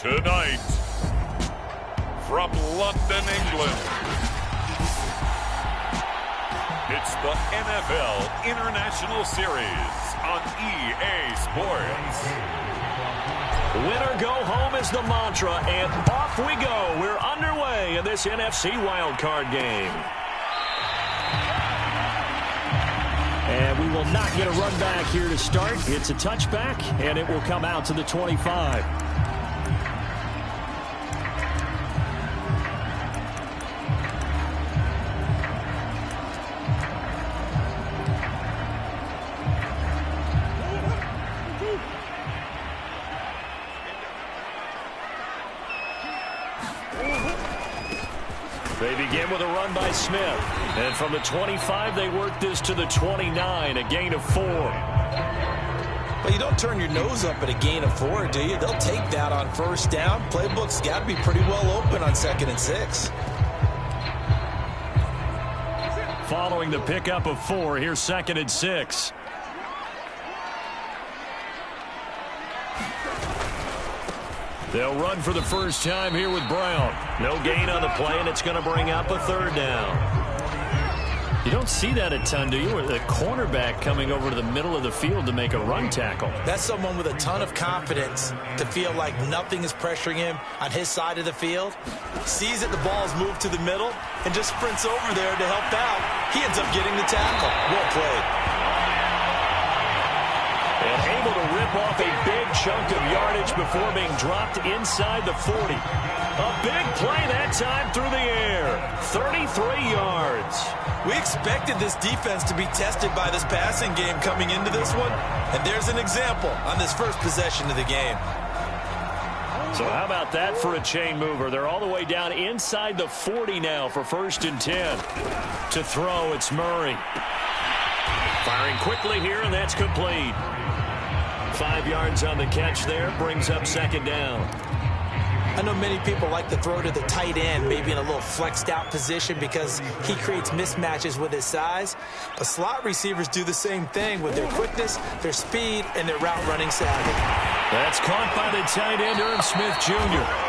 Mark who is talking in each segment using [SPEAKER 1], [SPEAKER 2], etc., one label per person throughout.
[SPEAKER 1] Tonight, from London, England, it's the NFL International Series on EA Sports.
[SPEAKER 2] Winner go home is the mantra, and off we go. We're underway in this NFC wildcard game. And we will not get a run back here to start. It's a touchback, and it will come out to the 25. They begin with a run by Smith. And from the 25, they work this to the 29, a gain of 4.
[SPEAKER 3] Well, you don't turn your nose up at a gain of 4, do you? They'll take that on first down. Playbook's got to be pretty well open on 2nd and 6.
[SPEAKER 2] Following the pickup of 4, here's 2nd and 6. They'll run for the first time here with Brown. No gain on the play, and it's going to bring up a 3rd down. You don't see that a ton, do you? Or the cornerback coming over to the middle of the field to make a run tackle.
[SPEAKER 3] That's someone with a ton of confidence to feel like nothing is pressuring him on his side of the field. Sees that the ball's moved to the middle and just sprints over there to help out. He ends up getting the tackle. Well played.
[SPEAKER 2] And able to rip off a big chunk of yardage before being dropped inside the 40. A big play that time through the air. 33 yards.
[SPEAKER 3] We expected this defense to be tested by this passing game coming into this one. And there's an example on this first possession of the game.
[SPEAKER 2] So how about that for a chain mover? They're all the way down inside the 40 now for 1st and 10. To throw, it's Murray. Firing quickly here, and that's complete. 5 yards on the catch there, brings up 2nd down.
[SPEAKER 3] I know many people like to throw to the tight end, maybe in a little flexed out position because he creates mismatches with his size. But slot receivers do the same thing with their quickness, their speed, and their route running savvy.
[SPEAKER 2] That's caught by the tight end, Irv Smith Jr.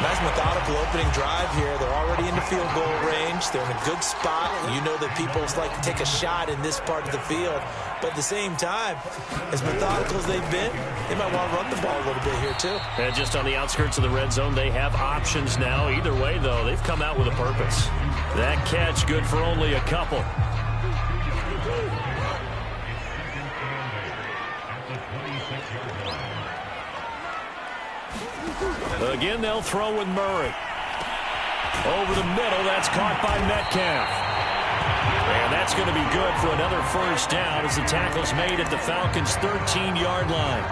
[SPEAKER 3] Nice methodical opening drive here. They're already in the field goal range. They're in a good spot. You know that people like to take a shot in this part of the field. But at the same time, as methodical as they've been, they might want to run the ball a little bit here too.
[SPEAKER 2] And just on the outskirts of the red zone, they have options now. Either way, though, they've come out with a purpose. That catch good for only a couple. Again, they'll throw with Murray. Over the middle, that's caught by Metcalf. And that's going to be good for another 1st down as the tackle's made at the Falcons' 13-yard line.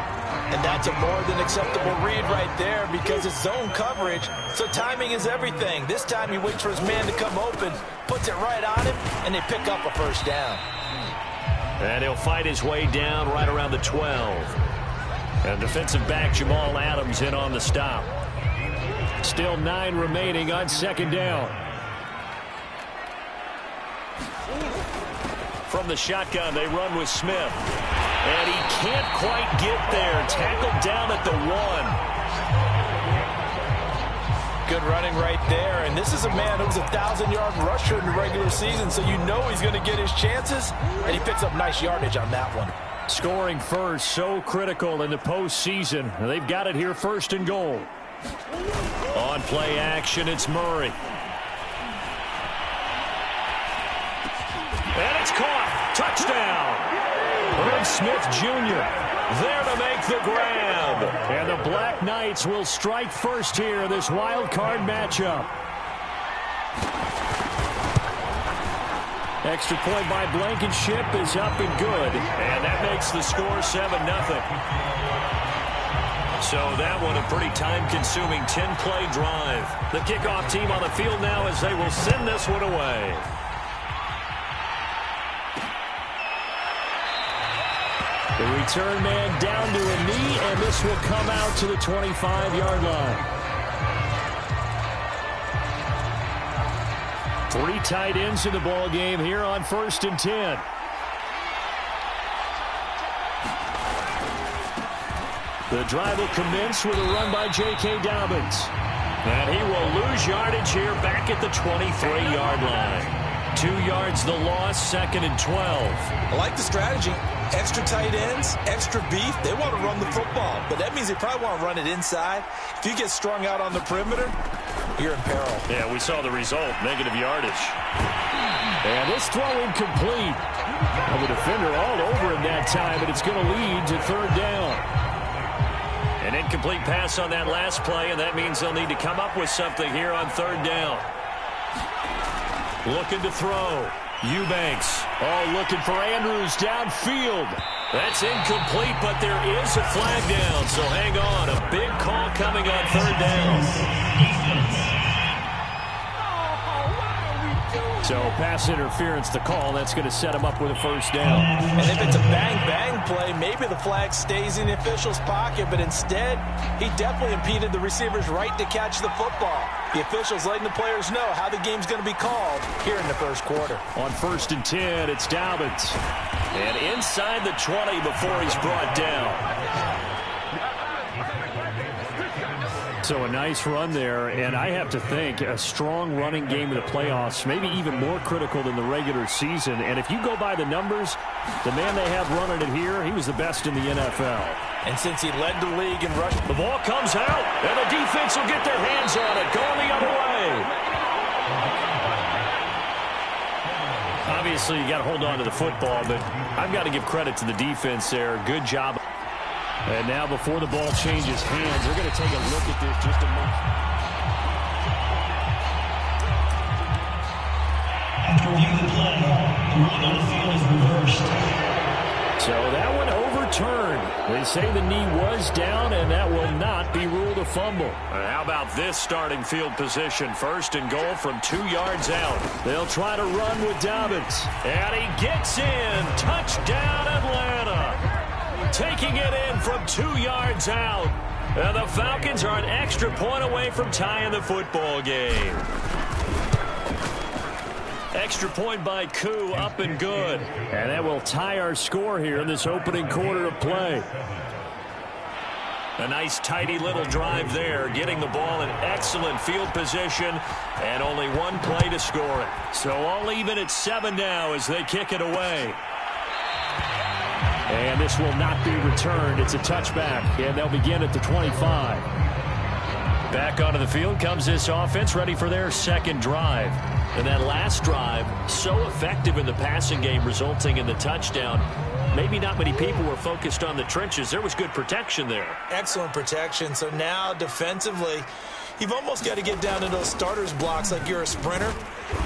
[SPEAKER 3] And that's a more than acceptable read right there because it's zone coverage, so timing is everything. This time he waits for his man to come open, puts it right on him, and they pick up a 1st down.
[SPEAKER 2] And he'll fight his way down right around the 12. And defensive back Jamal Adams in on the stop. Still 9 remaining on 2nd down. From the shotgun, they run with Smith. And he can't quite get there. Tackled down at the 1.
[SPEAKER 3] Good running right there. And this is a man who was a 1,000-yard rusher in the regular season, so you know he's going to get his chances. And he picks up nice yardage on that one.
[SPEAKER 2] Scoring first, so critical in the postseason. They've got it here 1st and goal. On play action, it's Murray. And it's caught. Touchdown. Irv Smith Jr. there to make the grab. And the Black Knights will strike first here in this wild card matchup. Extra point by Blankenship is up and good. And that makes the score 7-0. So that one a pretty time-consuming 10-play drive. The kickoff team on the field now as they will send this one away. The return man down to a knee, and this will come out to the 25-yard line. 3 tight ends in the ball game here on 1st and 10. The drive will commence with a run by J.K. Dobbins. And he will lose yardage here back at the 23-yard line. 2 yards the loss, 2nd and 12.
[SPEAKER 3] I like the strategy. Extra tight ends, extra beef. They want to run the football, but that means they probably want to run it inside. If you get strung out on the perimeter, you're in peril.
[SPEAKER 2] Yeah, we saw the result, negative yardage. And this throw incomplete. The defender all over him that time, but it's going to lead to 3rd down. An incomplete pass on that last play, and that means they'll need to come up with something here on 3rd down. Looking to throw. Eubanks. Oh, looking for Andrews downfield. That's incomplete, but there is a flag down, so hang on. A big call coming on 3rd down. So pass interference the call. That's going to set him up with a 1st down.
[SPEAKER 3] And if it's a bang-bang play, maybe the flag stays in the official's pocket, but instead, he definitely impeded the receiver's right to catch the football. The officials letting the players know how the game's going to be called here in the 1st quarter.
[SPEAKER 2] On 1st and 10, it's Dobbins. And inside the 20 before he's brought down. So a nice run there, and I have to think a strong running game in the playoffs, maybe even more critical than the regular season. And if you go by the numbers, the man they have running it here, he was the best in the NFL.
[SPEAKER 3] And since he led the league in rushing,
[SPEAKER 2] the ball comes out, and the defense will get their hands on it, going the other way. Obviously, you got to hold on to the football, but I've got to give credit to the defense there. Good job. And now before the ball changes hands, they're going to take a look at this just a moment.
[SPEAKER 4] After review the play, the ruling on the field is reversed.
[SPEAKER 2] So that one overturned. They say the knee was down, and that will not be ruled a fumble. How about this starting field position? 1st and goal from 2 yards out. They'll try to run with Dobbins. And he gets in. Touchdown, Atlanta. Taking it in from 2 yards out. And the Falcons are an extra point away from tying the football game. Extra point by Koo, up and good. And that will tie our score here in this opening quarter of play. A nice tidy little drive there, getting the ball in excellent field position, and only one play to score it. So all even at 7 now as they kick it away. And this will not be returned. It's a touchback, and they'll begin at the 25. Back onto the field comes this offense, ready for their 2nd drive. And that last drive, so effective in the passing game, resulting in the touchdown. Maybe not many people were focused on the trenches. There was good protection there.
[SPEAKER 3] Excellent protection. So now, defensively, you've almost got to get down to those starters blocks like you're a sprinter.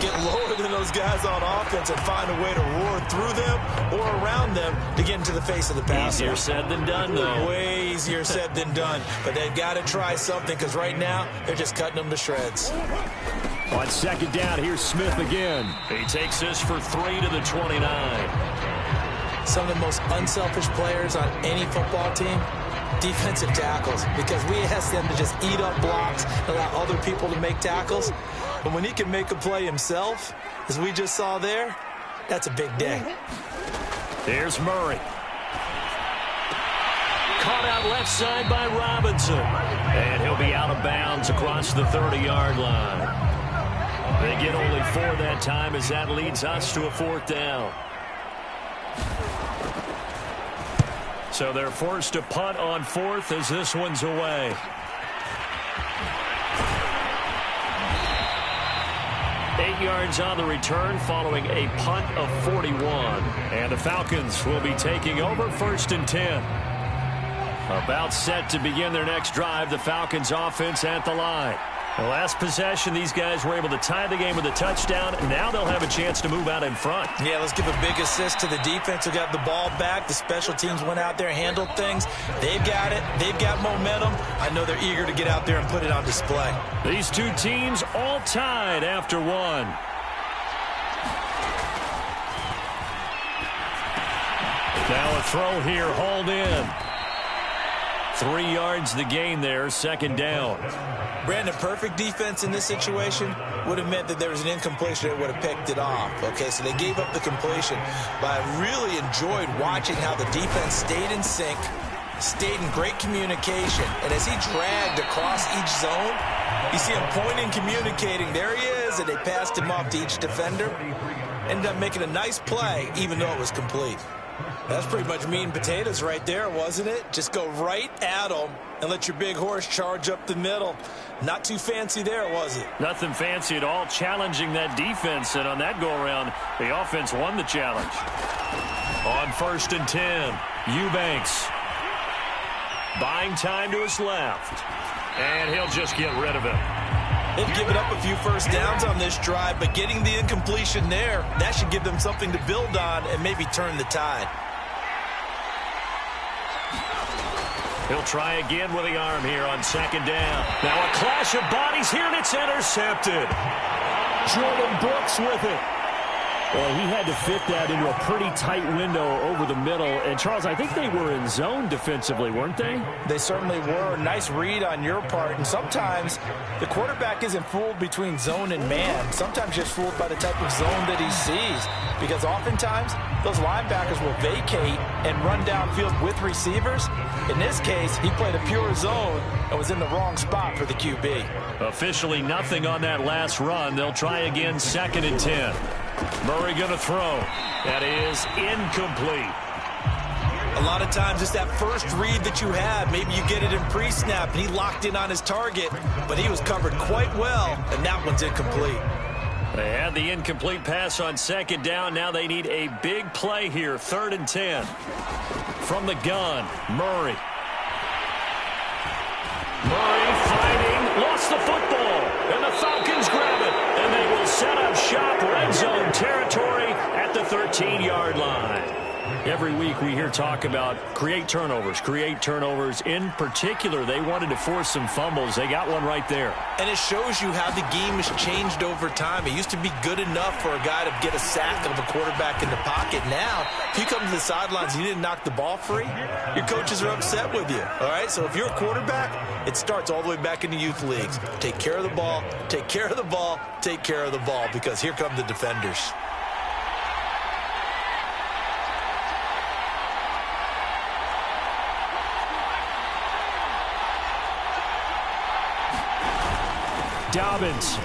[SPEAKER 3] Get lower than those guys on offense and find a way to roar through them or around them to get into the face of the passer.
[SPEAKER 2] Easier said than done, though.
[SPEAKER 3] Way easier said than done. But they've got to try something because right now they're just cutting them to shreds.
[SPEAKER 2] On 2nd down, here's Smith again. He takes this for 3 to the 29.
[SPEAKER 3] Some of the most unselfish players on any football team, defensive tackles, because we ask them to just eat up blocks, allow other people to make tackles. But when he can make a play himself, as we just saw there, that's a big day.
[SPEAKER 2] There's Murray. Caught out left side by Robinson. And he'll be out of bounds across the 30-yard line. They get only 4 that time as that leads us to a 4th down. So they're forced to punt on 4th as this one's away. 8 yards on the return following a punt of 41. And the Falcons will be taking over 1st and 10. About set to begin their next drive, the Falcons offense at the line. The last possession, these guys were able to tie the game with a touchdown. Now they'll have a chance to move out in front.
[SPEAKER 3] Yeah, let's give a big assist to the defense who got the ball back. The special teams went out there, handled things. They've got it. They've got momentum. I know they're eager to get out there and put it on display.
[SPEAKER 2] These two teams all tied after 1. Now a throw here, hauled in. 3 yards the gain there, 2nd down.
[SPEAKER 3] Brandon, perfect defense in this situation would have meant that there was an incompletion that would have picked it off. Okay, so they gave up the completion. But I really enjoyed watching how the defense stayed in sync, stayed in great communication. And as he dragged across each zone, you see him pointing, communicating. There he is, and they passed him off to each defender. Ended up making a nice play, even though it was complete. That's pretty much meat and potatoes right there, wasn't it? Just go right at them and let your big horse charge up the middle. Not too fancy there, was it?
[SPEAKER 2] Nothing fancy at all, challenging that defense. And on that go-around, the offense won the challenge. On 1st and 10, Eubanks. Buying time to his left. And he'll just get rid of it.
[SPEAKER 3] They've given up a few first downs on this drive, but getting the incompletion there, that should give them something to build on and maybe turn the tide.
[SPEAKER 2] He'll try again with the arm here on 2nd down. Now a clash of bodies here, and it's intercepted. Jordan Brooks with it.
[SPEAKER 5] Well, he had to fit that into a pretty tight window over the middle. And, Charles, I think they were in zone defensively, weren't they?
[SPEAKER 3] They certainly were. Nice read on your part. And sometimes the quarterback isn't fooled between zone and man. Sometimes just fooled by the type of zone that he sees. Because oftentimes, those linebackers will vacate and run downfield with receivers. In this case, he played a pure zone and was in the wrong spot for the QB.
[SPEAKER 2] Officially nothing on that last run. They'll try again 2nd and 10. Murray going to throw. That is incomplete.
[SPEAKER 3] A lot of times it's that first read that you have. Maybe you get it in pre-snap, and he locked in on his target, but he was covered quite well, and that one's incomplete.
[SPEAKER 2] They had the incomplete pass on 2nd down. Now they need a big play here, 3rd and 10. From the gun, Murray. Murray fighting, lost the football, and the Falcons grab it. And they will set up shop, red zone territory at the 13-yard line. Every week we hear talk about create turnovers. In particular, they wanted to force some fumbles. They got one right there.
[SPEAKER 3] And it shows you how the game has changed over time. It used to be good enough for a guy to get a sack of a quarterback in the pocket. Now, if you come to the sidelines and you didn't knock the ball free, your coaches are upset with you. All right? So if you're a quarterback, it starts all the way back in the youth leagues. Take care of the ball, take care of the ball, take care of the ball, because here come the defenders.
[SPEAKER 5] Dobbins.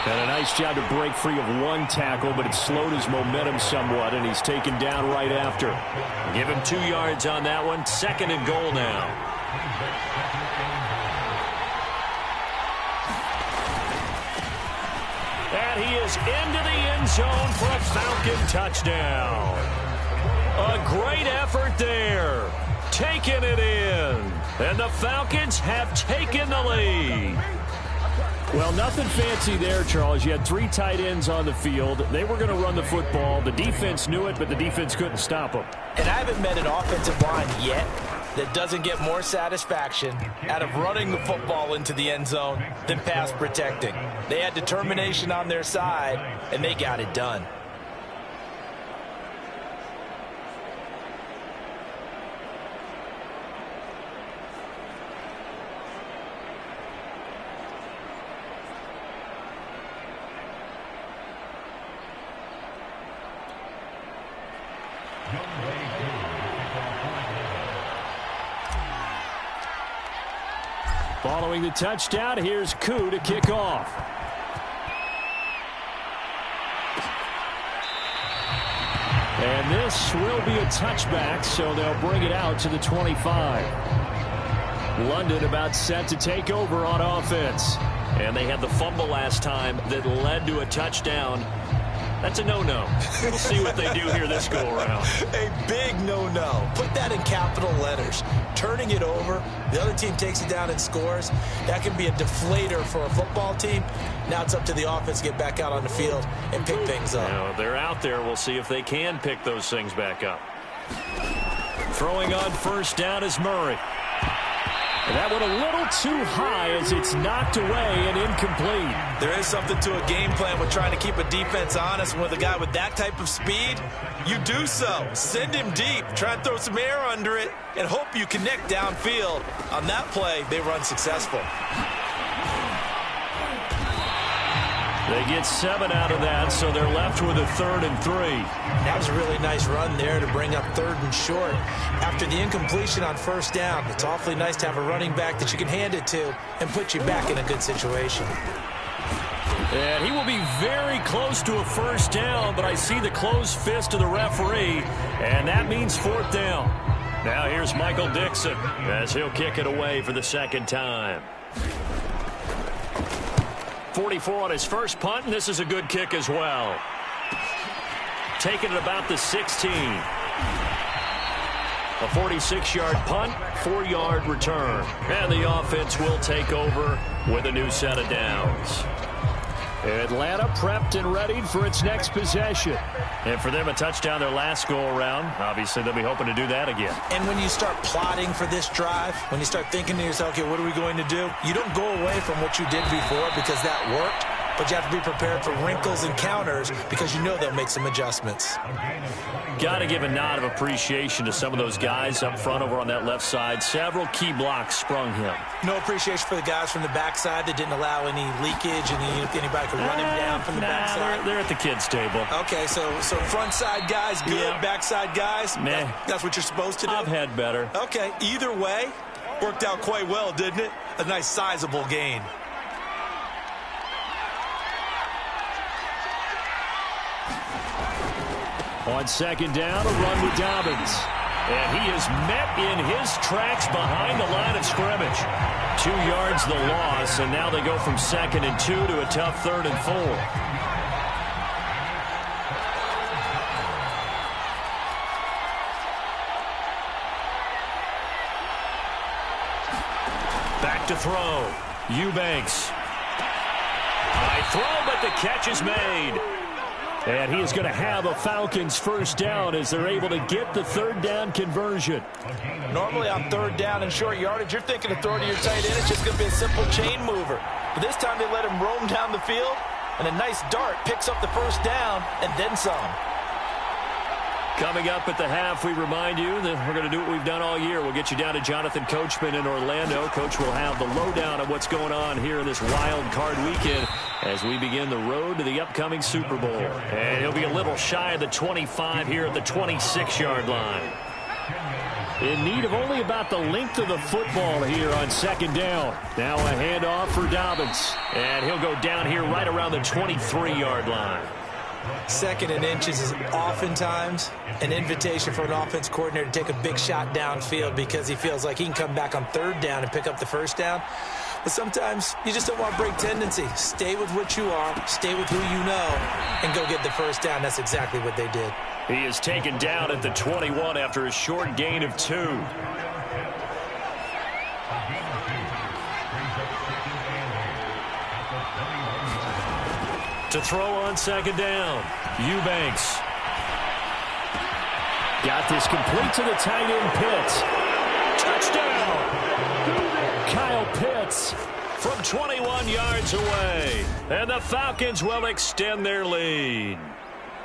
[SPEAKER 5] And a nice job to break free of one tackle, but it slowed his momentum somewhat, and he's taken down right after.
[SPEAKER 2] Give him 2 yards on that one. 2nd and goal now. And he is into the end zone for a Falcon touchdown. A great effort there. Taking it in. And the Falcons have taken the lead.
[SPEAKER 5] Well, nothing fancy there, Charles. You had 3 tight ends on the field. They were going to run the football. The defense knew it, but the defense couldn't stop them.
[SPEAKER 3] And I haven't met an offensive line yet that doesn't get more satisfaction out of running the football into the end zone than pass protecting. They had determination on their side, and they got it done.
[SPEAKER 5] Following the touchdown, here's Koo to kick off. And this will be a touchback, so they'll bring it out to the 25. London about set to take over on offense.
[SPEAKER 2] And they had the fumble last time that led to a touchdown. That's a no-no. We'll see what they do here this go-around.
[SPEAKER 3] A big no-no. Put that in capital letters. Turning it over, the other team takes it down and scores. That can be a deflator for a football team. Now it's up to the offense to get back out on the field and pick things up.
[SPEAKER 2] Now, they're out there. We'll see if they can pick those things back up. Throwing on 1st down is Murray.
[SPEAKER 5] That one a little too high as it's knocked away and incomplete.
[SPEAKER 3] There is something to a game plan with trying to keep a defense honest. And with a guy with that type of speed, you do so. Send him deep. Try and throw some air under it and hope you connect downfield. On that play, they run successful.
[SPEAKER 5] They get 7 out of that, so they're left with a 3rd and 3.
[SPEAKER 3] That was a really nice run there to bring up 3rd and short. After the incompletion on 1st down, it's awfully nice to have a running back that you can hand it to and put you back in a good situation.
[SPEAKER 5] And he will be very close to a 1st down, but I see the closed fist of the referee, and that means 4th down. Now here's Michael Dixon as he'll kick it away for the 2nd time. 44 on his first punt, and this is a good kick as well. Taking it about the 16. A 46-yard punt, 4-yard return. And the offense will take over with a new set of downs. Atlanta prepped and readied for its next possession. And for them, a touchdown their last go-around. Obviously, they'll be hoping to do that again.
[SPEAKER 3] And when you start plotting for this drive, when you start thinking to yourself, okay, what are we going to do? You don't go away from what you did before because that worked, but you have to be prepared for wrinkles and counters because you know they'll make some adjustments.
[SPEAKER 5] Got to give a nod of appreciation to some of those guys up front over on that left side. Several key blocks sprung him.
[SPEAKER 3] No appreciation for the guys from the backside that didn't allow any leakage and anybody could run him down from the backside.
[SPEAKER 5] They're at the kids' table.
[SPEAKER 3] Okay, so front side guys good,
[SPEAKER 5] yeah.
[SPEAKER 3] Backside guys,
[SPEAKER 5] meh.
[SPEAKER 3] That's what you're supposed to do?
[SPEAKER 5] I've had better.
[SPEAKER 3] Okay, either way, worked out quite well, didn't it? A nice sizable gain.
[SPEAKER 5] On 2nd down, a run with Dobbins. And he is met in his tracks behind the line of scrimmage. 2 yards the loss, and now they go from 2nd and 2 to a tough 3rd and 4. Back to throw. Eubanks. High throw, but the catch is made. And he is going to have a Falcons 1st down as they're able to get the 3rd down conversion.
[SPEAKER 3] Normally on 3rd down and short yardage, you're thinking of throwing to your tight end. It's just going to be a simple chain mover. But this time they let him roam down the field, and a nice dart picks up the 1st down and then some.
[SPEAKER 5] Coming up at the half, we remind you that we're going to do what we've done all year. We'll get you down to Jonathan Coachman in Orlando. Coach will have the lowdown of what's going on here in this wild card weekend as we begin the road to the upcoming Super Bowl. And he'll be a little shy of the 25 here at the 26-yard line. In need of only about the length of the football here on 2nd down. Now a handoff for Dobbins. And he'll go down here right around the 23-yard line.
[SPEAKER 3] 2nd and inches is oftentimes an invitation for an offense coordinator to take a big shot downfield because he feels like he can come back on 3rd down and pick up the 1st down. But sometimes you just don't want to break tendency. Stay with what you are, stay with who you know, and go get the 1st down. That's exactly what they did.
[SPEAKER 5] He is taken down at the 21 after a short gain of 2. To throw on 2nd down, Eubanks. Got this complete to the tight end, Pitts. Touchdown! Kyle Pitts from 21 yards away. And the Falcons will extend their lead.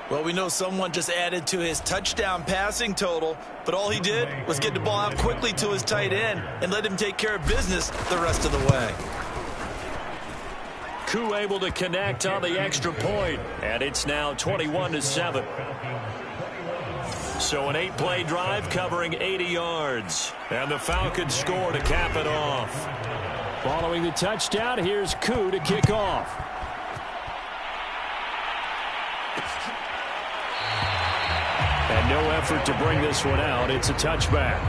[SPEAKER 3] Well, we know someone just added to his touchdown passing total, but all he did was get the ball out quickly to his tight end and let him take care of business the rest of the way.
[SPEAKER 5] Koo able to connect on the extra point, and it's now 21-7. So an 8-play drive covering 80 yards, and the Falcons score to cap it off.
[SPEAKER 2] Following the touchdown, here's Koo to kick off. And no effort to bring this one out. It's a touchback.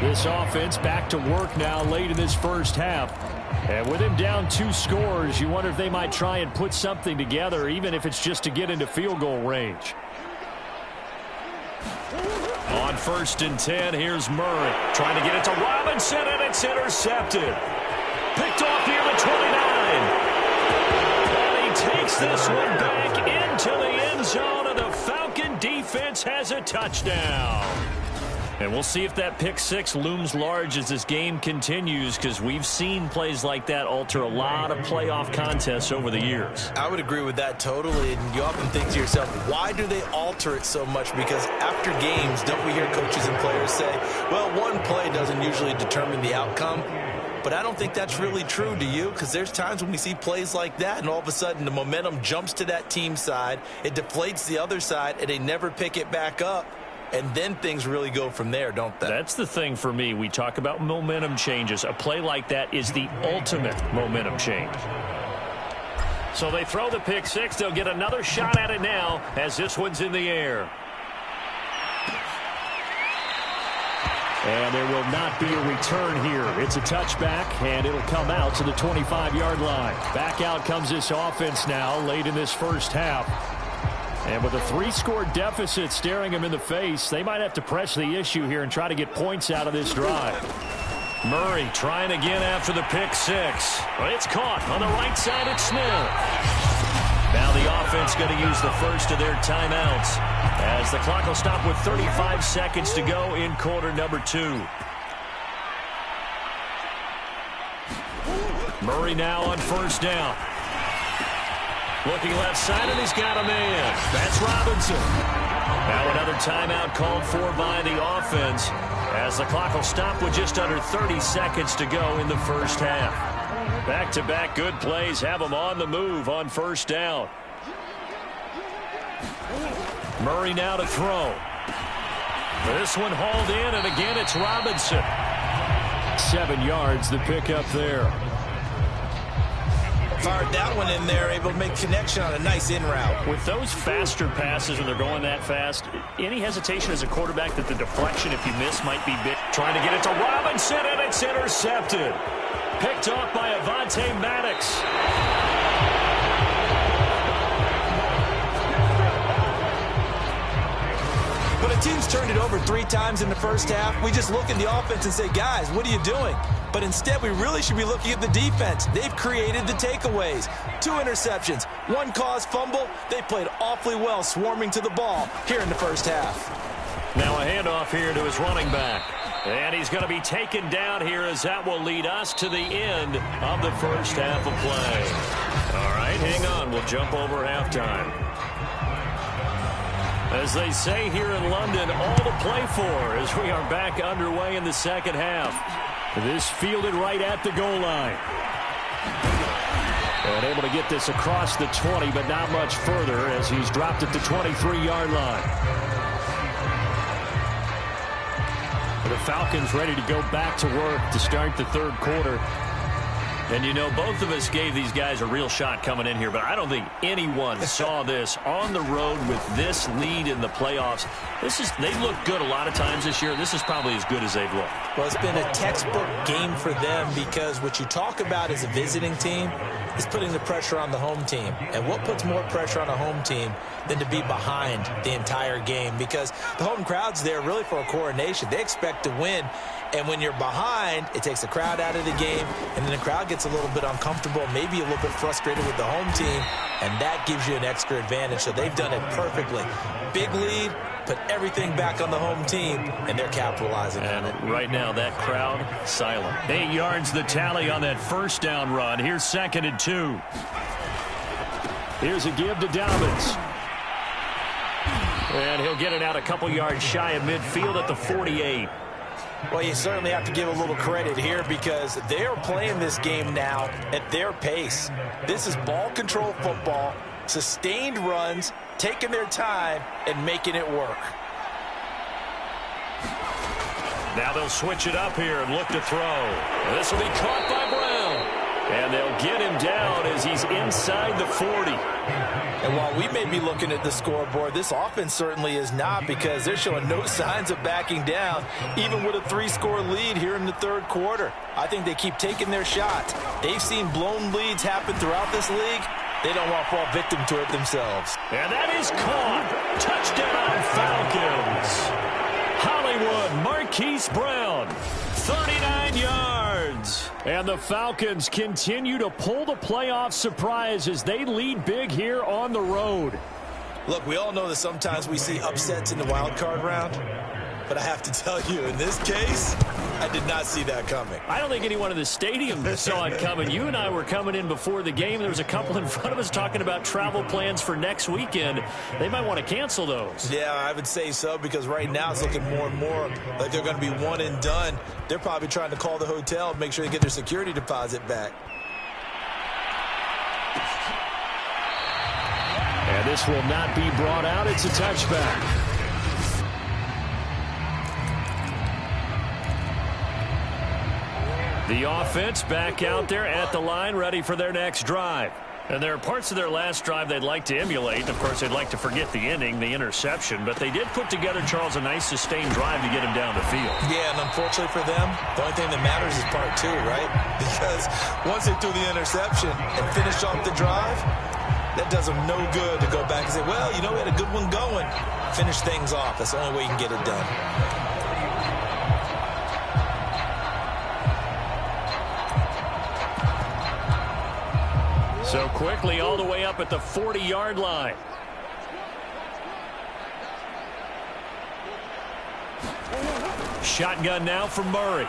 [SPEAKER 2] This offense back to work now late in this 1st half. And with him down 2 scores, you wonder if they might try and put something together, even if it's just to get into field goal range. On 1st and 10, here's Murray. Trying to get it to Robinson, and it's intercepted. Picked off near the 29. And he takes this one back into the end zone, and the Falcon defense has a touchdown. And we'll see if that pick 6 looms large as this game continues, because we've seen plays like that alter a lot of playoff contests over the years.
[SPEAKER 3] I would agree with that totally, and you often think to yourself, why do they alter it so much? Because after games, don't we hear coaches and players say, well, one play doesn't usually determine the outcome? But I don't think that's really true, do you? Because there's times when we see plays like that, and all of a sudden the momentum jumps to that team side, it deflates the other side, and they never pick it back up. And then things really go from there, don't they?
[SPEAKER 2] That's the thing for me. We talk about momentum changes. A play like that is the ultimate momentum change. So they throw the pick six. They'll get another shot at it now as this one's in the air. And there will not be a return here. It's a touchback, and it'll come out to the 25-yard line. Back out comes this offense now late in this first half. And with a 3-score deficit staring them in the face, they might have to press the issue here and try to get points out of this drive. Murray trying again after the pick six. But it's caught on the right side at Smith. Now the offense going to use the first of their timeouts as the clock will stop with 35 seconds to go in quarter number 2. Murray now on first down. Looking left side, and he's got a man. That's Robinson. Now another timeout called for by the offense as the clock will stop with just under 30 seconds to go in the first half. Back-to-back good plays have them on the move on first down. Murray now to throw. This one hauled in, and again it's Robinson. 7 yards the pickup there.
[SPEAKER 3] Fired that one in there, able to make connection on a nice in route.
[SPEAKER 2] With those faster passes when they're going that fast, any hesitation as a quarterback that the deflection, if you miss, might be big. Trying to get it to Robinson, and it's intercepted. Picked off by Avonte Maddox.
[SPEAKER 3] When a team's turned it over 3 times in the first half, we just look at the offense and say, guys, what are you doing? But instead, we really should be looking at the defense. They've created the takeaways. 2 interceptions, 1 caused fumble. They played awfully well swarming to the ball here in the first half.
[SPEAKER 2] Now a handoff here to his running back. And he's going to be taken down here as that will lead us to the end of the first half of play. All right, hang on. We'll jump over halftime. As they say here in London, all to play for as we are back underway in the second half. This fielded right at the goal line. And able to get this across the 20, but not much further as he's dropped at the 23-yard line. The Falcons ready to go back to work to start the third quarter. And, you know, both of us gave these guys a real shot coming in here, but I don't think anyone saw this on the road with this lead in the playoffs. They look good a lot of times this year. This is probably as good as they've looked.
[SPEAKER 3] Well, it's been a textbook game for them because what you talk about as a visiting team is putting the pressure on the home team. And what puts more pressure on a home team than to be behind the entire game? Because the home crowd's there really for a coronation. They expect to win. And when you're behind, it takes the crowd out of the game, and then the crowd gets a little bit uncomfortable, maybe a little bit frustrated with the home team, and that gives you an extra advantage. So they've done it perfectly. Big lead, put everything back on the home team, and they're capitalizing on it.
[SPEAKER 2] Right now, that crowd, silent. 8 yards the tally on that first down run. Here's 2nd and 2. Here's a give to Dobbins. And he'll get it out a couple yards shy of midfield at the 48.
[SPEAKER 3] Well, you certainly have to give a little credit here because they are playing this game now at their pace. This is ball control football, sustained runs, taking their time, and making it work.
[SPEAKER 2] Now they'll switch it up here and look to throw. This will be caught by Brown. And they'll get him down as he's inside the 40.
[SPEAKER 3] And while we may be looking at the scoreboard, this offense certainly is not because they're showing no signs of backing down, even with a 3-score lead here in the third quarter. I think they keep taking their shots. They've seen blown leads happen throughout this league. They don't want to fall victim to it themselves.
[SPEAKER 2] And that is caught. Touchdown, Falcons. Hollywood, Marquise Brown, 39 yards. And the Falcons continue to pull the playoff surprise as they lead big here on the road.
[SPEAKER 3] Look, we all know that sometimes we see upsets in the wild card round. But I have to tell you, in this case, I did not see that coming.
[SPEAKER 5] I don't think anyone in the stadium saw it coming. You and I were coming in before the game. There was a couple in front of us talking about travel plans for next weekend. They might want to cancel those.
[SPEAKER 3] Yeah, I would say so, because right now it's looking more and more like they're going to be one and done. They're probably trying to call the hotel and make sure they get their security deposit back.
[SPEAKER 5] And this will not be brought out. It's a touchback. The offense back out there at the line, ready for their next drive. And there are parts of their last drive they'd like to emulate. Of course, they'd like to forget the ending, the interception. But they did put together, Charles, a nice sustained drive to get him down the field.
[SPEAKER 3] Yeah, and unfortunately for them, the only thing that matters is part two, right? Because once they threw the interception and finished off the drive, that does them no good to go back and say, well, you know, we had a good one going. Finish things off. That's the only way you can get it done.
[SPEAKER 5] So quickly all the way up at the 40-yard line. Shotgun now from Murray.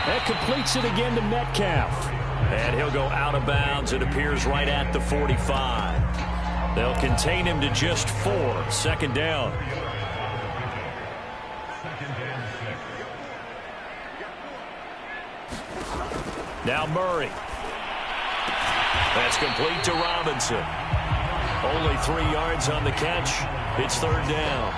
[SPEAKER 5] That completes it again to Metcalf. And he'll go out of bounds. It appears right at the 45. They'll contain him to just 4. Second down. Now Murray. That's complete to Robinson. Only 3 yards on the catch. It's third down.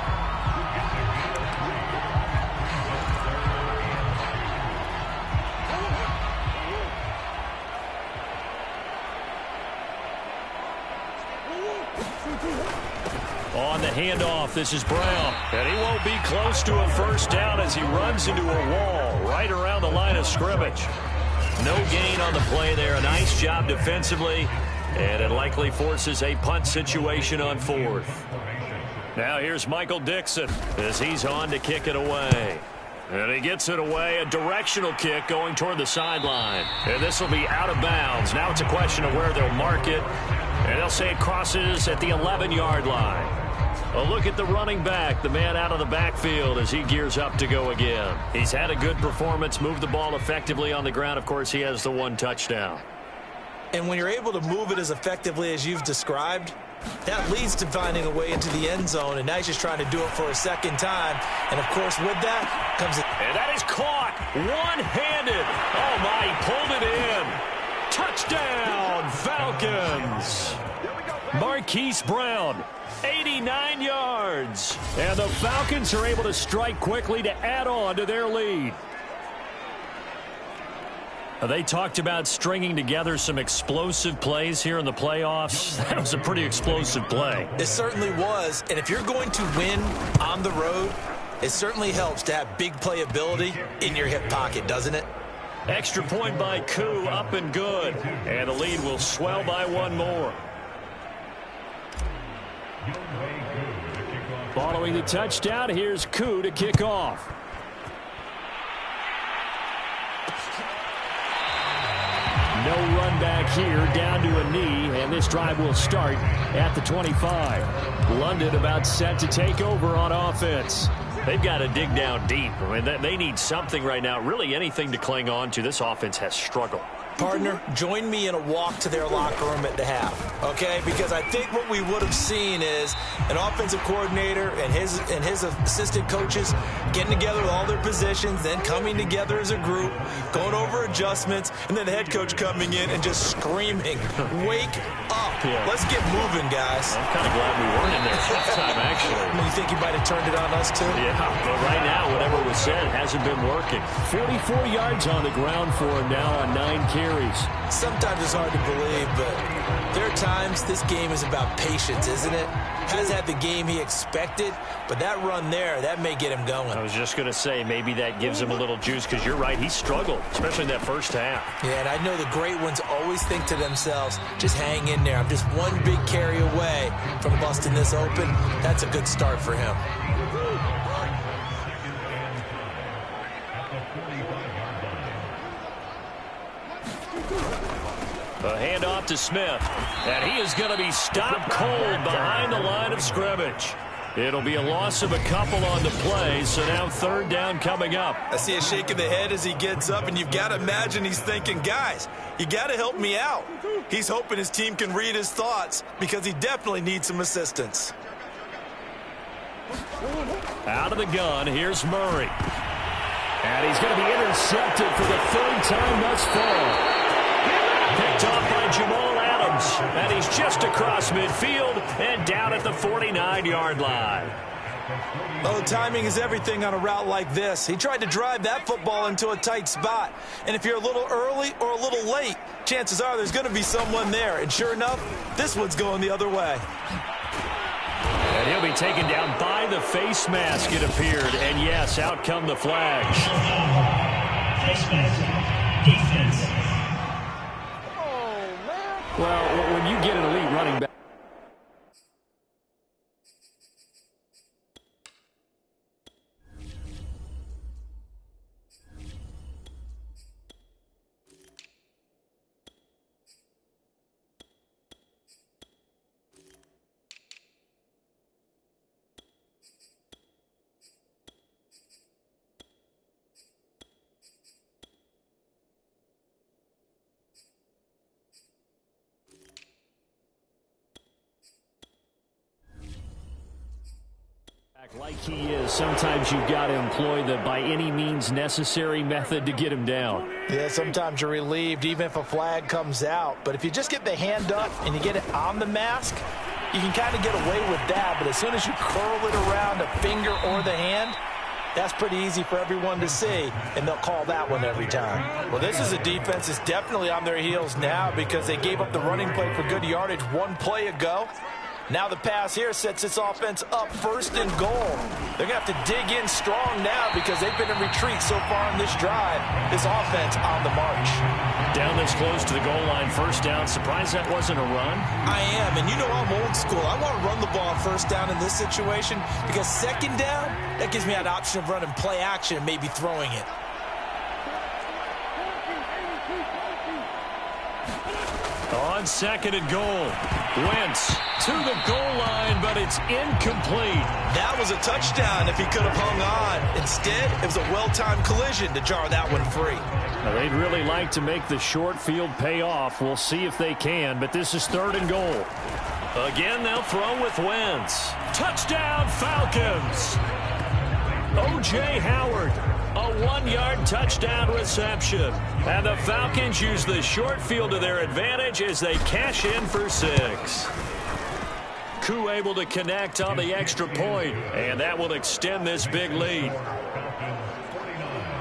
[SPEAKER 5] On the handoff, this is Brown. And he won't be close to a first down as he runs into a wall right around the line of scrimmage. No gain on the play there. A nice job defensively. And it likely forces a punt situation on 4th. Now here's Michael Dixon as he's on to kick it away. And he gets it away. A directional kick going toward the sideline. And this will be out of bounds. Now it's a question of where they'll mark it. And they'll say it crosses at the 11-yard line. A look at the running back, the man out of the backfield as he gears up to go again. He's had a good performance, moved the ball effectively on the ground. Of course, he has the 1 touchdown.
[SPEAKER 3] And when you're able to move it as effectively as you've described, that leads to finding a way into the end zone, and now he's just trying to do it for a second time. And, of course, with that comes...
[SPEAKER 5] And that is caught one-handed. Oh, my, he pulled it in. Touchdown, Falcons. Marquise Brown, 89 yards. And the Falcons are able to strike quickly to add on to their lead. They talked about stringing together some explosive plays here in the playoffs. That was a pretty explosive play.
[SPEAKER 3] It certainly was. And if you're going to win on the road, it certainly helps to have big playability in your hip pocket, doesn't it?
[SPEAKER 5] Extra point by Koo, up and good. And the lead will swell by 1 more. Following the touchdown, here's Koo to kick off. No run back here, down to a knee, and this drive will start at the 25. London about set to take over on offense. They've got to dig down deep. I mean, they need something right now, really anything to cling on to. This offense has struggled.
[SPEAKER 3] Partner, join me in a walk to their locker room at the half, okay? Because I think what we would have seen is an offensive coordinator and his assistant coaches getting together with all their positions, then coming together as a group, going over adjustments, and then the head coach coming in and just screaming, wake up. Yeah. Let's get moving, guys.
[SPEAKER 5] I'm kind of glad we weren't in there halftime, actually.
[SPEAKER 3] You think he might have turned it on us, too?
[SPEAKER 5] Yeah, but right now, whatever was said hasn't been working. 44 yards on the ground for him now on 9 carries.
[SPEAKER 3] Sometimes it's hard to believe, but there are times this game is about patience, isn't it? Has had the game he expected, but that run there, that may get him going.
[SPEAKER 5] I was just going to say, maybe that gives him a little juice, because you're right, he struggled, especially in that first half.
[SPEAKER 3] Yeah, and I know the great ones always think to themselves, just hang in there. I'm just one big carry away from busting this open. That's a good start for him.
[SPEAKER 5] A handoff to Smith, and he is going to be stopped cold behind the line of scrimmage. It'll be a loss of a couple on the play, so now third down coming up.
[SPEAKER 3] I see a shake of the head as he gets up, and you've got to imagine he's thinking, guys, you got to help me out. He's hoping his team can read his thoughts because he definitely needs some assistance.
[SPEAKER 5] Out of the gun, here's Murray. And he's going to be intercepted for the third time thus far. Picked off by Jamal Adams. And he's just across midfield and down at the 49-yard line.
[SPEAKER 3] Oh, timing is everything on a route like this. He tried to drive that football into a tight spot. And if you're a little early or a little late, chances are there's going to be someone there. And sure enough, this one's going the other way.
[SPEAKER 5] And he'll be taken down by the face mask, it appeared. And yes, out come the flags.
[SPEAKER 4] Face mask. Defense.
[SPEAKER 5] Well, when you get an elite running back. Like he is, sometimes you've got to employ the by any means necessary method to get him down.
[SPEAKER 3] Yeah, sometimes you're relieved even if a flag comes out. But if you just get the hand up and you get it on the mask, you can kind of get away with that. But as soon as you curl it around a finger or the hand, that's pretty easy for everyone to see, and they'll call that one every time. Well, this is a defense that's definitely on their heels now because they gave up the running play for good yardage one play ago. Now the pass here sets this offense up first and goal. They're going to have to dig in strong now because they've been in retreat so far in this drive. This offense on the march.
[SPEAKER 5] Down this close to the goal line, first down. Surprised that wasn't a run?
[SPEAKER 3] I am, and you know I'm old school. I want to run the ball first down in this situation because second down, that gives me an option of running play action and maybe throwing it.
[SPEAKER 5] On second and goal, Wentz to the goal line, but it's incomplete.
[SPEAKER 3] That was a touchdown if he could have hung on. Instead, it was a well-timed collision to jar that one free.
[SPEAKER 5] Now, they'd really like to make the short field pay off. We'll see if they can, but this is third and goal. Again, they'll throw with Wentz. Touchdown, Falcons! O.J. Howard. A 1-yard touchdown reception. And the Falcons use the short field to their advantage as they cash in for 6. Koo able to connect on the extra point, and that will extend this big lead.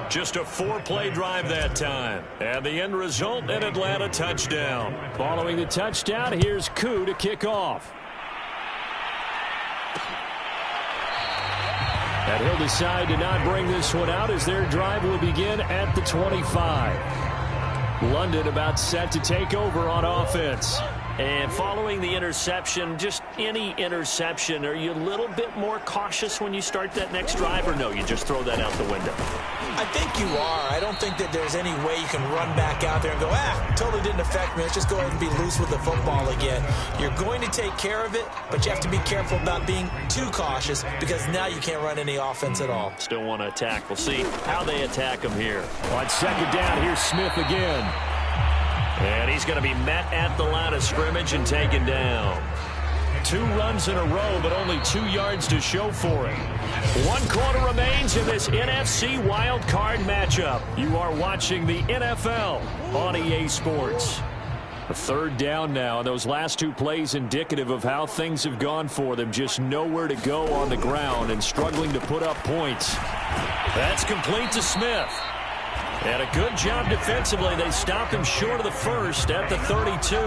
[SPEAKER 5] Just a 4-play drive that time. And the end result, an Atlanta touchdown. Following the touchdown, here's Koo to kick off. And he'll decide to not bring this one out as their drive will begin at the 25. London about set to take over on offense. And following the interception, just any interception, are you a little bit more cautious when you start that next drive, or no, you just throw that out the window?
[SPEAKER 3] I think you are. I don't think that there's any way you can run back out there and go, totally didn't affect me. Let's just go ahead and be loose with the football again. You're going to take care of it, but you have to be careful about being too cautious because now you can't run any offense at all.
[SPEAKER 5] Still want to attack. We'll see how they attack them here. On second down, here's Smith again. And he's going to be met at the line of scrimmage and taken down. 2 runs in a row, but only 2 yards to show for it. 1 quarter remains in this NFC wild card matchup. You are watching the NFL on EA Sports. A third down now, and those last 2 plays indicative of how things have gone for them. Just nowhere to go on the ground and struggling to put up points. That's complete to Smith. And a good job defensively. They stopped him short of the first at the 32.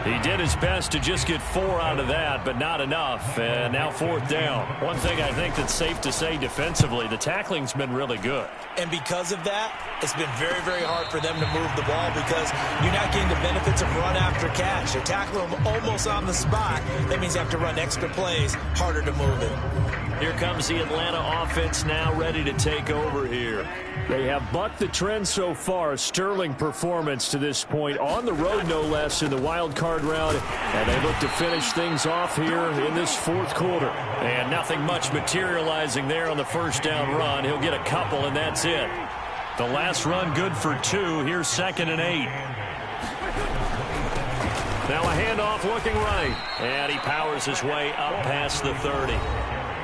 [SPEAKER 5] He did his best to just get 4 out of that, but not enough. And now 4th down. One thing I think that's safe to say defensively, the tackling's been really good.
[SPEAKER 3] And because of that, it's been very, very hard for them to move the ball because you're not getting the benefits of run after catch. You're tackling them almost on the spot. That means you have to run extra plays, harder to move it.
[SPEAKER 5] Here comes the Atlanta offense now ready to take over here. They have bucked the trend so far. Sterling performance to this point. On the road, no less, in the wild card round. And they look to finish things off here in this fourth quarter. And nothing much materializing there on the first down run. He'll get a couple, and that's it. The last run good for 2. Here's 2nd and 8. Now a handoff looking right. And he powers his way up past the 30.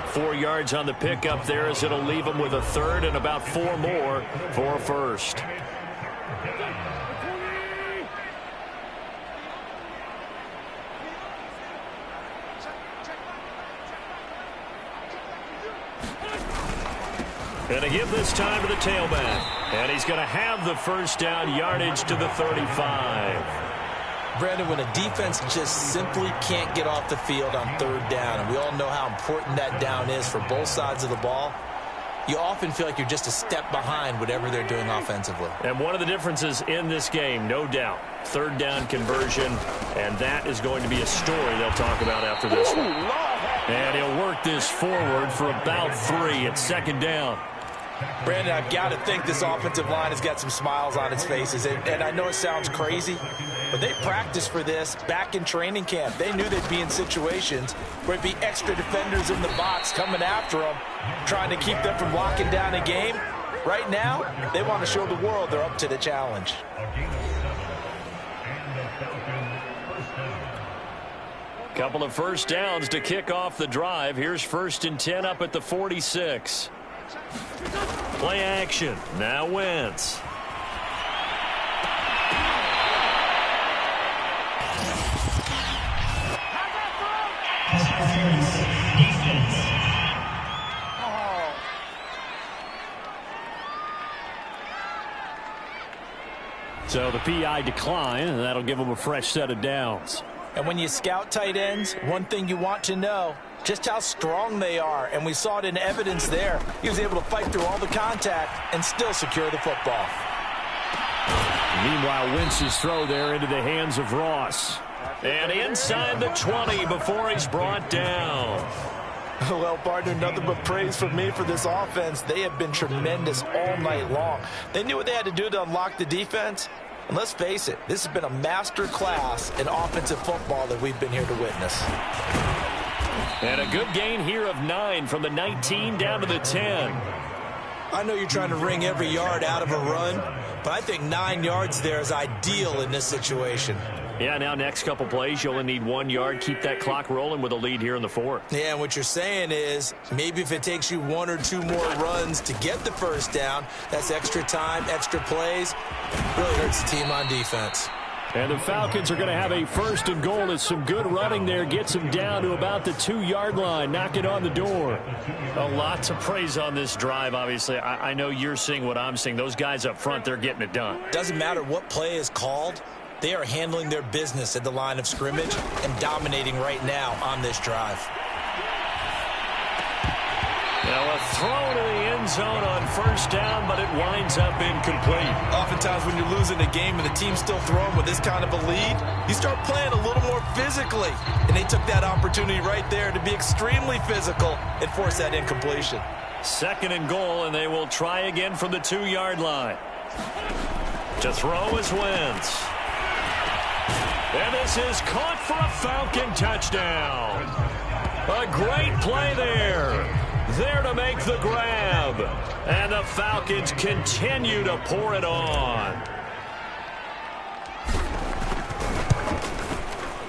[SPEAKER 5] 4 yards on the pickup there as it'll leave him with a third and about 4 more for a first. And a give this time to the tailback. And he's going to have the first down, yardage to the 35.
[SPEAKER 3] Brandon, when a defense just simply can't get off the field on 3rd down, and we all know how important that down is for both sides of the ball, you often feel like you're just a step behind whatever they're doing offensively.
[SPEAKER 5] And one of the differences in this game, no doubt, 3rd down conversion, and that is going to be a story they'll talk about after this one. And he'll work this forward for about 3 at 2nd down.
[SPEAKER 3] Brandon, I've got to think this offensive line has got some smiles on its faces. And I know it sounds crazy, but they practiced for this back in training camp. They knew they'd be in situations where it'd be extra defenders in the box coming after them, trying to keep them from locking down a game. Right now, they want to show the world they're up to the challenge.
[SPEAKER 5] Couple of first downs to kick off the drive. Here's 1st and 10 up at the 46. Play action. Now Wentz. So the PI decline, and that'll give them a fresh set of downs.
[SPEAKER 3] And when you scout tight ends, one thing you want to know, just how strong they are. And we saw it in evidence there. He was able to fight through all the contact and still secure the football.
[SPEAKER 5] Meanwhile, Wentz's throw there into the hands of Ross. And inside the 20 before he's brought down.
[SPEAKER 3] Well, partner, nothing but praise from me for this offense. They have been tremendous all night long. They knew what they had to do to unlock the defense. And let's face it, this has been a master class in offensive football that we've been here to witness.
[SPEAKER 5] And a good gain here of 9 from the 19 down to the 10.
[SPEAKER 3] I know you're trying to wring every yard out of a run, but I think 9 yards there is ideal in this situation.
[SPEAKER 5] Yeah, now next couple plays, you only need 1 yard. Keep that clock rolling with a lead here in the 4th.
[SPEAKER 3] Yeah, and what you're saying is maybe if it takes you 1 or 2 more runs to get the first down, that's extra time, extra plays. Really hurts the team on defense.
[SPEAKER 5] And the Falcons are going to have a 1st and goal as some good running there gets them down to about the 2-yard line. Knock it on the door. A lot to praise on this drive, obviously. I know you're seeing what I'm seeing. Those guys up front, they're getting it done.
[SPEAKER 3] Doesn't matter what play is called. They are handling their business at the line of scrimmage and dominating right now on this drive.
[SPEAKER 5] Now a throw to the end zone on 1st down, but it winds up incomplete.
[SPEAKER 3] Oftentimes when you're losing a game and the team's still throwing with this kind of a lead, you start playing a little more physically. And they took that opportunity right there to be extremely physical and force that incompletion.
[SPEAKER 5] 2nd and goal, and they will try again from the 2-yard line. To throw is Wentz. And this is caught for a Falcon touchdown. A great play there. There to make the grab. And the Falcons continue to pour it on.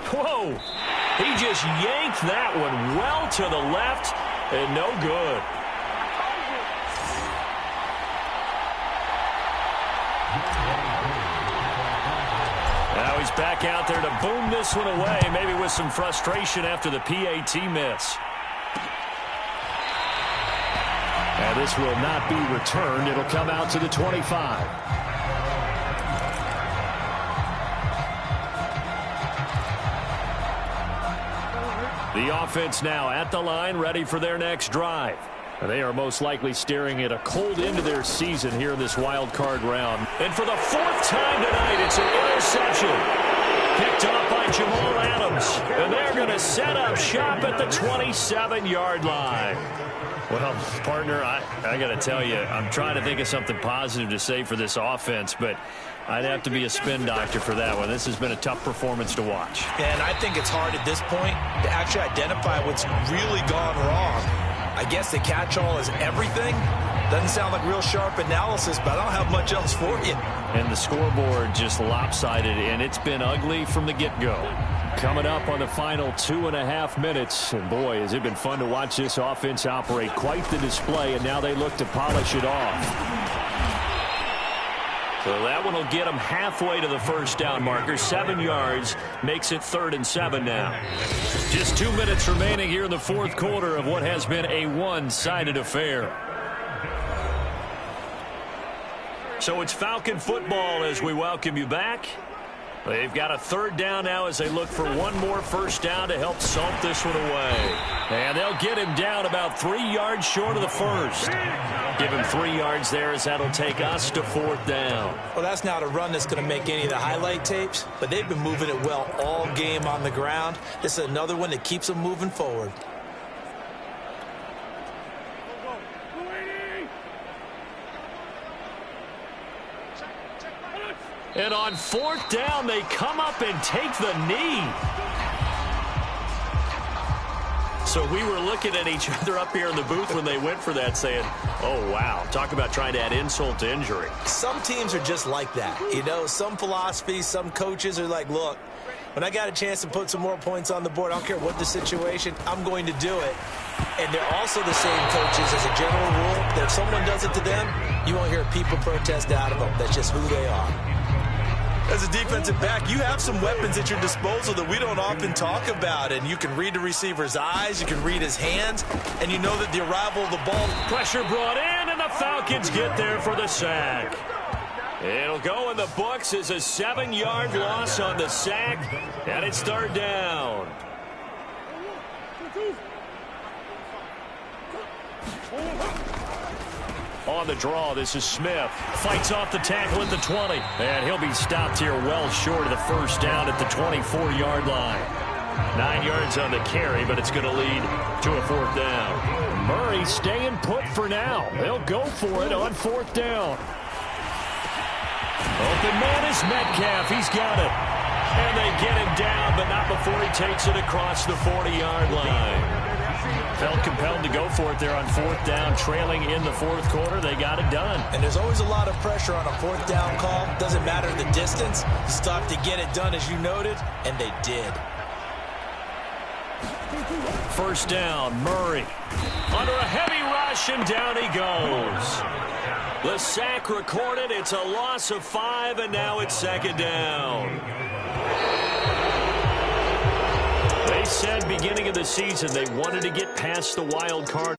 [SPEAKER 5] Whoa. He just yanked that one well to the left and no good. Now he's back out there to boom this one away, maybe with some frustration after the PAT miss. And this will not be returned. It'll come out to the 25. The offense now at the line, ready for their next drive. And they are most likely staring at a cold end of their season here in this wild card round. And for the 4th time tonight, it's an interception. Picked off by Jamal Adams. And they're going to set up shop at the 27-yard line. Well, partner, I got to tell you, I'm trying to think of something positive to say for this offense, but I'd have to be a spin doctor for that one. This has been a tough performance to watch.
[SPEAKER 3] And I think it's hard at this point to actually identify what's really gone wrong. I guess the catch-all is everything. Doesn't sound like real sharp analysis, but I don't have much else for you.
[SPEAKER 5] And the scoreboard just lopsided, and it's been ugly from the get-go. Coming up on the final 2.5 minutes, and boy, has it been fun to watch this offense operate. Quite the display, and now they look to polish it off. So that one will get them halfway to the first down marker. 7 yards makes it 3rd and 7 now. Just 2 minutes remaining here in the fourth quarter of what has been a one-sided affair. So it's Falcon football as we welcome you back. They've got a 3rd down now as they look for one more first down to help salt this one away. And they'll get him down about 3 yards short of the first. Give him 3 yards there as that'll take us to 4th down.
[SPEAKER 3] Well, that's not a run that's going to make any of the highlight tapes, but they've been moving it well all game on the ground. This is another one that keeps them moving forward.
[SPEAKER 5] And on 4th down, they come up and take the knee. So we were looking at each other up here in the booth when they went for that saying, oh, wow, talk about trying to add insult to injury.
[SPEAKER 3] Some teams are just like that. You know, some philosophies, some coaches are like, look, when I got a chance to put some more points on the board, I don't care what the situation, I'm going to do it. And they're also the same coaches as a general rule that if someone does it to them, you won't hear people protest out of them. That's just who they are. As a defensive back, you have some weapons at your disposal that we don't often talk about. And you can read the receiver's eyes, you can read his hands, and you know that the arrival of the ball.
[SPEAKER 5] Pressure brought in, and the Falcons get there for the sack. It'll go in the books as a 7-yard loss on the sack, and it's 3rd down. On the draw, this is Smith. Fights off the tackle at the 20. And he'll be stopped here well short of the first down at the 24-yard line. 9 yards on the carry, but it's going to lead to a 4th down. Murray staying put for now. They'll go for it on 4th down. Open man is Metcalf. He's got it. And they get him down, but not before he takes it across the 40-yard line. Felt compelled to go for it there on 4th down, trailing in the 4th quarter. They got it done.
[SPEAKER 3] And there's always a lot of pressure on a 4th down call. Doesn't matter the distance. You stop to get it done, as you noted, and they did.
[SPEAKER 5] First down, Murray. Under a heavy rush, and down he goes. The sack recorded. It's a loss of 5, and now it's 2nd down. They said beginning of the season they wanted to get past the wild card.